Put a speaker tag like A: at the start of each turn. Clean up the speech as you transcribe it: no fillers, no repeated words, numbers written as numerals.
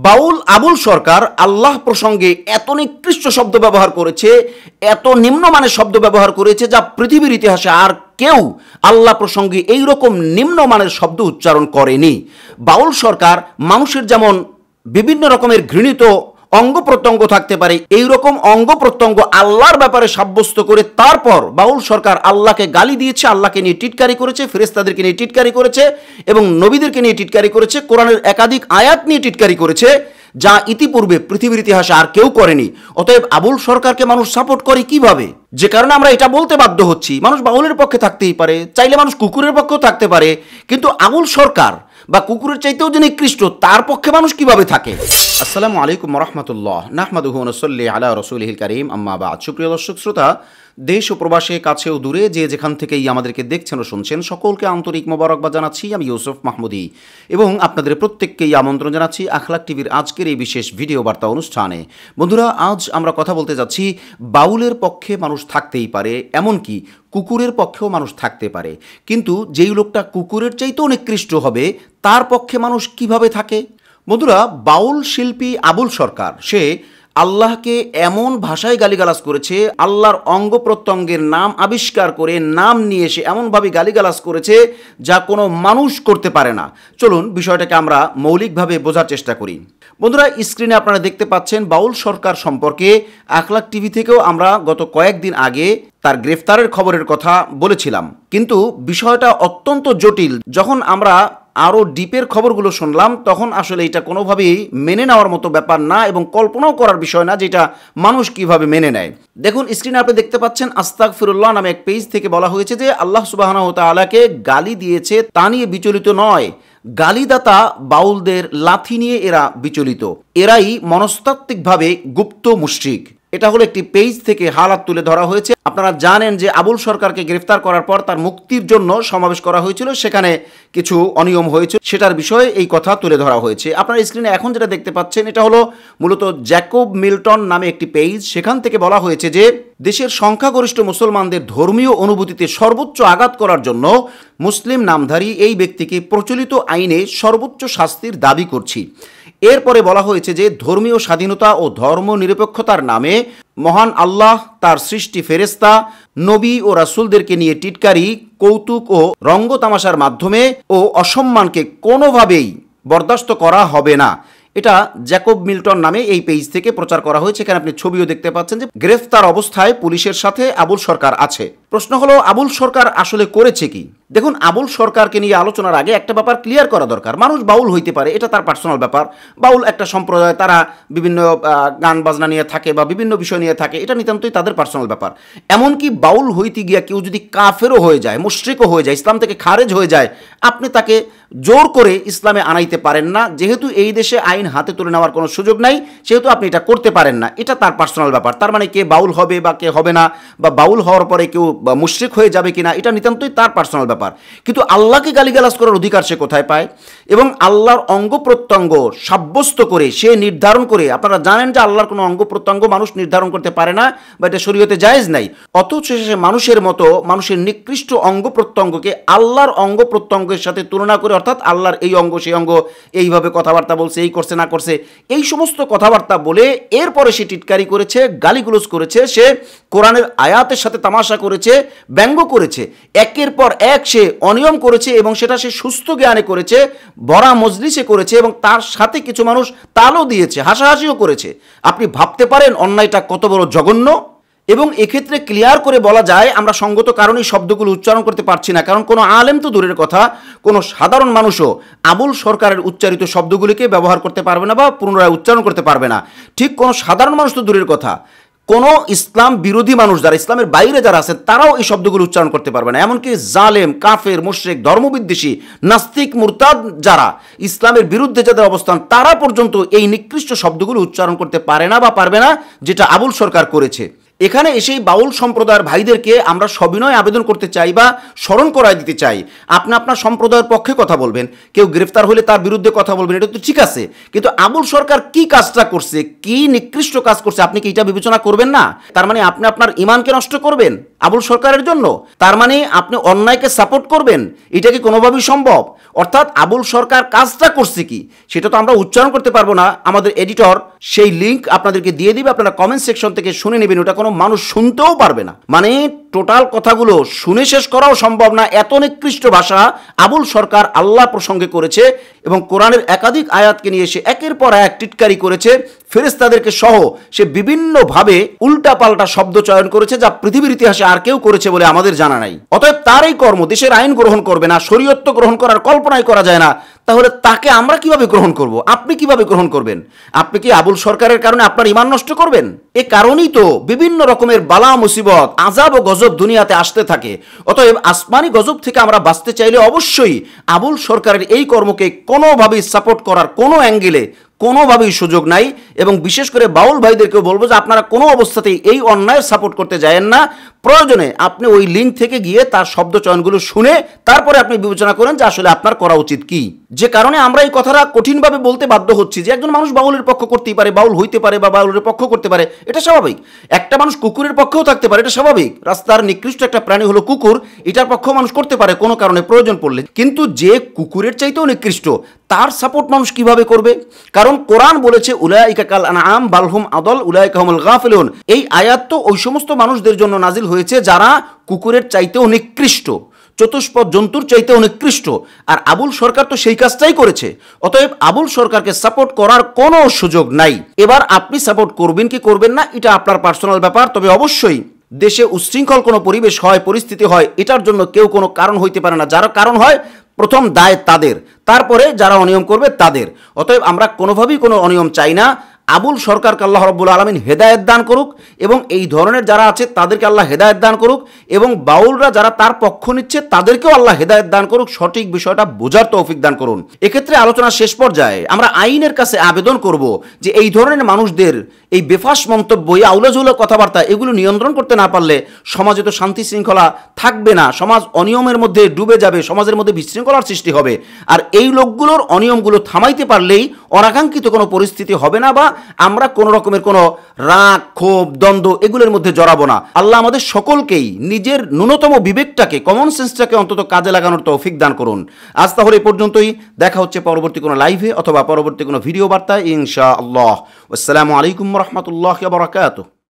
A: বাউল আবুল সরকার আল্লাহ প্রসঙ্গে এত নিকৃষ্ট শব্দ ব্যবহার করেছে, এত নিম্নমানের শব্দ ব্যবহার করেছে যা পৃথিবীর ইতিহাসে আর কেউ আল্লাহ প্রসঙ্গে এইরকম নিম্নমানের শব্দ উচ্চারণ করেনি। বাউল সরকার মানুষের যেমন বিভিন্ন রকমের ঘৃণিত অঙ্গ প্রত্যঙ্গ থাকতে পারে, এইরকম অঙ্গ প্রত্যঙ্গ আল্লাহর ব্যাপারে সাব্যস্ত করে তারপর বাউল সরকার আল্লাহকে গালি দিয়েছে, আল্লাহকে নিয়ে টিটকারি করেছে, ফেরেশতাদেরকে নিয়ে টিটকারি করেছে এবং নবীদেরকে নিয়ে টিটকারি করেছে, কোরআনের একাধিক আয়াত নিয়ে টিটকারি করেছে যা ইতিপূর্বে পৃথিবীর ইতিহাসে আর কেউ করেনি। অতএব আবুল সরকারকে মানুষ সাপোর্ট করে কিভাবে? যে কারণে আমরা এটা বলতে বাধ্য হচ্ছি, মানুষ বাউলের পক্ষে থাকতেই পারে, চাইলে মানুষ কুকুরের পক্ষেও থাকতে পারে, কিন্তু আবুল সরকার বা কুকুরের চাইতেও যে নিকৃষ্ট তার পক্ষে মানুষ কিভাবে থাকে? আসসালামু আলাইকুম রাহমাতুল্লাহ, নাহমাদুহু ওয়া নুসাল্লি আলা রাসূলিহিল কারীম, আম্মা বা'দ। সুপ্রিয় দর্শক শ্রোতা, দেশ ও প্রবাসে কাছে ও দূরে যে যেখান থেকেই আমাদেরকে দেখছেন ও শুনছেন, সকলকে আন্তরিক মোবারকবাদ জানাচ্ছি। আমি ইউসুফ মাহমুদি এবং আপনাদের প্রত্যেককেই আমন্ত্রণ জানাচ্ছি আখলাক টিভির আজকের এই বিশেষ ভিডিও বার্তা অনুষ্ঠানে। বন্ধুরা, আজ আমরা কথা বলতে যাচ্ছি বাউলের পক্ষে মানুষ থাকতেই পারে, এমনকি কুকুরের পক্ষেও মানুষ থাকতে পারে, কিন্তু যেই লোকটা কুকুরের চাইতেও নিকৃষ্ট হবে তার পক্ষে মানুষ কিভাবে থাকে? বন্ধুরা, বাউল শিল্পী আবুল সরকার সে আল্লাহকে এমন ভাষায় গালিগালাজ করেছে, আল্লাহর অঙ্গ প্রত্যঙ্গের নাম আবিষ্কার করে নাম নিয়ে এসে এমনভাবে গালিগালাজ করেছে যা কোনো মানুষ করতে পারে না। চলুন বিষয়টাকে আমরা মৌলিকভাবে বোঝার চেষ্টা করি। বন্ধুরা, স্ক্রিনে আপনারা দেখতে পাচ্ছেন বাউল সরকার সম্পর্কে আখলাক টিভি থেকেও আমরা গত কয়েকদিন আগে তার গ্রেফতারের খবরের কথা বলেছিলাম, কিন্তু বিষয়টা অত্যন্ত জটিল। যখন আমরা আরও ডিপের খবরগুলো শুনলাম তখন আসলে এটা কোনোভাবেই মেনে নেওয়ার মতো ব্যাপার না এবং কল্পনাও করার বিষয় না যেটা মানুষ কিভাবে মেনে নেয়। দেখুন, স্ক্রিনে আপনি দেখতে পাচ্ছেন আস্তাগফিরুল্লাহ নামে এক পেজ থেকে বলা হয়েছে যে আল্লাহ সুবহানাহু ওয়া তাআলাকে গালি দিয়েছে তা নিয়ে বিচলিত নয়, গালিদাতা বাউলদের লাথি নিয়ে এরা বিচলিত, এরাই মনস্তাত্ত্বিকভাবে গুপ্ত মুশরিক। এটা হলো একটি পেজ থেকে হালাত তুলে ধরা হয়েছে। আপনারা জানেন যে আবুল সরকারকে গ্রেফতার করার পর তার মুক্তির জন্য সমাবেশ করা হয়েছিল, সেখানে কিছু অনিয়ম হয়েছে, সেটার বিষয়ে এই কথা তুলে ধরা হয়েছে। আপনারা স্ক্রিনে এখন যেটা দেখতে পাচ্ছেন এটা হলো মূলত জ্যাকব মিল্টন নামে একটি পেজ। সেখান থেকে বলা হয়েছে যে দেশের সংখ্যাগরিষ্ঠ মুসলমানদের ধর্মীয় অনুভূতিতে সর্বোচ্চ আঘাত করার জন্য মুসলিম নামধারী এই ব্যক্তিকে প্রচলিত আইনে সর্বোচ্চ শাস্তির দাবি করছি। এরপরে বলা হয়েছে যে ধর্মীয় স্বাধীনতা ও ধর্ম নিরপেক্ষতার নামে মহান আল্লাহ, তার সৃষ্টি ফেরেশতা, নবী ও রাসূলদেরকে নিয়ে টিটকারি, কৌতুক ও রঙ্গতামাশার মাধ্যমে ও অসম্মানকে কোনোভাবেই বরদাস্ত করা হবে না। এটা জ্যাকব মিল্টন নামে এই পেজ থেকে প্রচার করা হয়েছে। এখানে আপনি ছবিও দেখতে পাচ্ছেন যে গ্রেফতার অবস্থায় পুলিশের সাথে আবুল সরকার আছে। প্রশ্ন হলো আবুল সরকার আসলে করেছে কি? দেখুন, আবুল সরকারকে নিয়ে আলোচনার আগে একটা ব্যাপার ক্লিয়ার করা দরকার। মানুষ বাউল হইতে পারে, এটা তার পার্সোনাল ব্যাপার। বাউল একটা সম্প্রদায়, তারা বিভিন্ন গান বাজনা নিয়ে থাকে বা বিভিন্ন বিষয় নিয়ে থাকে, এটা নিতান্তই তাদের পার্সোনাল ব্যাপার। এমনকি বাউল হইতে গিয়া কেউ যদি কাফেরও হয়ে যায়, মুশরিকও হয়ে যায়, ইসলাম থেকে খারেজ হয়ে যায়, আপনি তাকে জোর করে ইসলামে আনাইতে পারেন না। যেহেতু এই দেশে আইন হাতে তুলে নেওয়ার কোনো সুযোগ নাই, সেহেতু আপনি এটা করতে পারেন না। এটা তার পার্সোনাল ব্যাপার। তার মানে কে বাউল হবে বা কে হবে না, বা বাউল হওয়ার পরে কেউ মুশরিক হয়ে যাবে কিনা, এটা নিতান্তই তার পার্সোনাল ব্যাপার। কিন্তু আল্লাহকে গালিগালাজ করার অধিকার সে কোথায় পায়? এবং আল্লাহর অঙ্গ প্রত্যঙ্গ সাব্যস্ত করে সে নির্ধারণ করে, আপনারা জানেন যে আল্লাহর কোনো অঙ্গ প্রত্যঙ্গ মানুষ নির্ধারণ করতে পারে না বা এটা শরীয়তে জায়েজ নাই, অথচ সে মানুষের মতো মানুষের নিকৃষ্ট অঙ্গ প্রত্যঙ্গকে আল্লাহর অঙ্গ প্রত্যঙ্গের সাথে তুলনা করে, অর্থাৎ আল্লাহর এই অঙ্গ সেই অঙ্গ, এইভাবে কথাবার্তা বলছে, এই করছে না করছে, এই সমস্ত কথাবার্তা বলে এরপরে সে টিটকারি করেছে, গালিগুলোজ করেছে, সে কোরআনের আয়াতের সাথে তামাশা করেছে, ব্যঙ্গ করেছে, একের পর এক সে অনিয়ম করেছে এবং সেটা সে সুস্থ জ্ঞানে করেছে, ভরা মজলিসে করেছে এবং তার সাথে কিছু মানুষ তালও দিয়েছে, হাসাহাসিও করেছে। আপনি ভাবতে পারেন অন্যায়টা কত বড় জঘন্য। এবং এক্ষেত্রে ক্লিয়ার করে বলা যায়, আমরা সঙ্গত কারণেই শব্দগুলো উচ্চারণ করতে পারছি না, কারণ কোনো আলেম তো দূরের কথা, কোনো সাধারণ মানুষও আবুল সরকারের উচ্চারিত শব্দগুলিকে ব্যবহার করতে পারবে না বা পুনরায় উচ্চারণ করতে পারবে না। ঠিক কোনো সাধারণ মানুষ তো দূরের কথা, কোনো ইসলাম বিরোধী মানুষ যারা ইসলামের বাইরে যারা আছে তারাও এই শব্দগুলো উচ্চারণ করতে পারবে না। এমনকি জালেম, কাফের, মুশরিক, ধর্মবিদ্বেষী, নাস্তিক, মুরতাদ যারা ইসলামের বিরুদ্ধে যাদের অবস্থান, তারা পর্যন্ত এই নিকৃষ্ট শব্দগুলো উচ্চারণ করতে পারে না বা পারবে না, যেটা আবুল সরকার করেছে। এখানে এসেই বাউল সম্প্রদায়ের ভাইদেরকে আমরা সবিনয় আবেদন করতে চাই বা স্মরণ করায় দিতে চাই, আপনি আপনার সম্প্রদায়ের পক্ষে কথা বলবেন, কেউ গ্রেফতার হলে তার বিরুদ্ধে কথা বলবেন, এটা তো ঠিক আছে, কিন্তু আবুল সরকার কি কাজটা করছে, কি নিকৃষ্ট কাজ করছে, আপনি কি এটা বিবেচনা করবেন না? তার মানে আপনি আপনার ইমানকে নষ্ট করবেন আবুল সরকারের জন্য? তার মানে আপনি অন্যায়কে সাপোর্ট করবেন? এটা কি কোনোভাবেই সম্ভব? অর্থাৎ আবুল সরকার কাজটা করছে কি সেটা তো আমরা উচ্চারণ করতে পারবো না। আমাদের এডিটর সেই লিঙ্ক আপনাদেরকে দিয়ে দিবে, আপনারা কমেন্ট সেকশন থেকে শুনে নেবেন, ওটা কোনো মানুষ শুনতেও পারবে না। মানে টোটাল কথাগুলো শুনে শেষ করাও সম্ভব না, এত নিকৃষ্ট ভাষা আবুল সরকার আল্লাহ প্রসঙ্গে করেছে এবং কোরআনের একাধিক আয়াতকে নিয়ে এসে একের পর এক টিটকারি করেছে, ফেরেশতাদেরকে সহ সে বিভিন্নভাবে উল্টাপাল্টা শব্দ চয়ন করেছে যা পৃথিবীর ইতিহাসে আর কেউ করেছে বলে আমাদের জানা নাই। অতএব তার এই কর্ম দেশের আইন গ্রহণ করবে না, শরীয়ত তো গ্রহণ করার কল্পনাই করা যায় না, তাহলে তাকে আমরা কিভাবে গ্রহণ করব? আপনি কিভাবে গ্রহণ করবেন? আপনি কি আবুল সরকারের কারণে আপনার ঈমান নষ্ট করবেন? এ কারণেই তো বিভিন্ন রকমের বালা মুসিবত, আযাব ও গজব দুনিয়াতে আসতে থাকে। অতএব আসমানি গজব থেকে আমরা বাঁচতে চাইলে অবশ্যই আবুল সরকারের এই কর্মকে কোনোভাবেই সাপোর্ট করার কোনো অ্যাঙ্গেলে কোনোভাবেই সুযোগ নাই। এবং বিশেষ করে বাউল ভাইদেরকেও বলবো যে আপনারা কোনো অবস্থাতেই এই অন্যায়ের সাপোর্ট করতে যায়েন না। প্রয়োজনে আপনি ওই লিঙ্ক থেকে গিয়ে তার শব্দ চয়নগুলো শুনে তারপরে আপনি বিবেচনা করেন যে আসলে আপনার করা উচিত কি। যে কারণে আমরা এই কথাটা কঠিনভাবে বলতে বাধ্য হচ্ছি যে একজন মানুষ বাউলের পক্ষ করতেই পারে, বাউল হইতে পারে বা বাউলের পক্ষ করতে পারে, এটা স্বাভাবিক। একটা মানুষ কুকুরের পক্ষেও থাকতে পারে, এটা স্বাভাবিক। রাস্তার নিকৃষ্ট একটা প্রাণী হলো কুকুর, এটার পক্ষেও মানুষ করতে পারে কোনো কারণে প্রয়োজন পড়লে। কিন্তু যে কুকুরের চাইতেও নিকৃষ্ট তার সাপোর্ট মানুষ কিভাবে করবে? কারণ কোরআন বলেছে উলাইকা কাল আনআম বাল হুম আদল উলাইকা হুমুল গাফিলুন। এই আয়াত তো ওই সমস্ত মানুষদের জন্য নাজিল হয়েছে যারা কুকুরের চাইতেও নিকৃষ্ট, চতুষ্পদ জন্তুর চাইতেও নিকৃষ্ট। আর আবুল সরকার তো সেই কাজটাই করেছে। অতএব আবুল সরকারকে সাপোর্ট করার কোনো সুযোগ নাই। এবার আপনি সাপোর্ট করবেন কি করবেন না এটা আপনার পার্সোনাল ব্যাপার। তবে অবশ্যই দেশে উচ্ছৃঙ্খল কোনো পরিবেশ হয়, পরিস্থিতি হয়, এটার জন্য কেউ কোনো কারণ হইতে পারে না। যারা কারণ হয় প্রথম দায় তাদের, তারপরে যারা অনিয়ম করবে তাদের। অতএব আমরা কোনোভাবেই কোনো অনিয়ম চাই না। আবুল সরকারকে আল্লাহ রাব্বুল আলামিন হেদায়েত দান করুক এবং এই ধরনের যারা আছে তাদেরকে আল্লাহ হেদায়েত দান করুক এবং বাউলরা যারা তার পক্ষ নিচ্ছে তাদেরকেও আল্লাহ হেদায়েত দান করুক, সঠিক বিষয়টা বোঝার তৌফিক দান করুন। এক্ষেত্রে আলোচনার শেষ পর্যায়ে আমরা আইনের কাছে আবেদন করব যে এই ধরনের মানুষদের এই বেফাস মন্তব্য, এই আউলাজুলা কথাবার্তা এগুলো নিয়ন্ত্রণ করতে না পারলে সমাজে তো শান্তি শৃঙ্খলা থাকবে না, সমাজ অনিয়মের মধ্যে ডুবে যাবে, সমাজের মধ্যে বিশৃঙ্খলার সৃষ্টি হবে। আর এই লোকগুলোর অনিয়মগুলো থামাইতে পারলেই অনাকাঙ্ক্ষিত কোনো পরিস্থিতি হবে না বা আমরা কোনো রকমের কোনো রাগ, ক্ষোভ, দ্বন্দ্ব এগুলোর মধ্যে জড়াবো না। আল্লাহ আমাদের সকলকেই নিজের ন্যূনতম বিবেকটাকে, কমন সেন্সটাকে অন্তত কাজে লাগানোর তৌফিক দান করুন। আজ তাহলে এই পর্যন্তই, দেখা হচ্ছে পরবর্তী কোনো লাইভে অথবা পরবর্তী কোনো ভিডিও বার্তায় ইনশাআল্লাহ। আসসালামু আলাইকুম ওয়া রাহমাতুল্লাহি ওয়া বারাকাতুহু।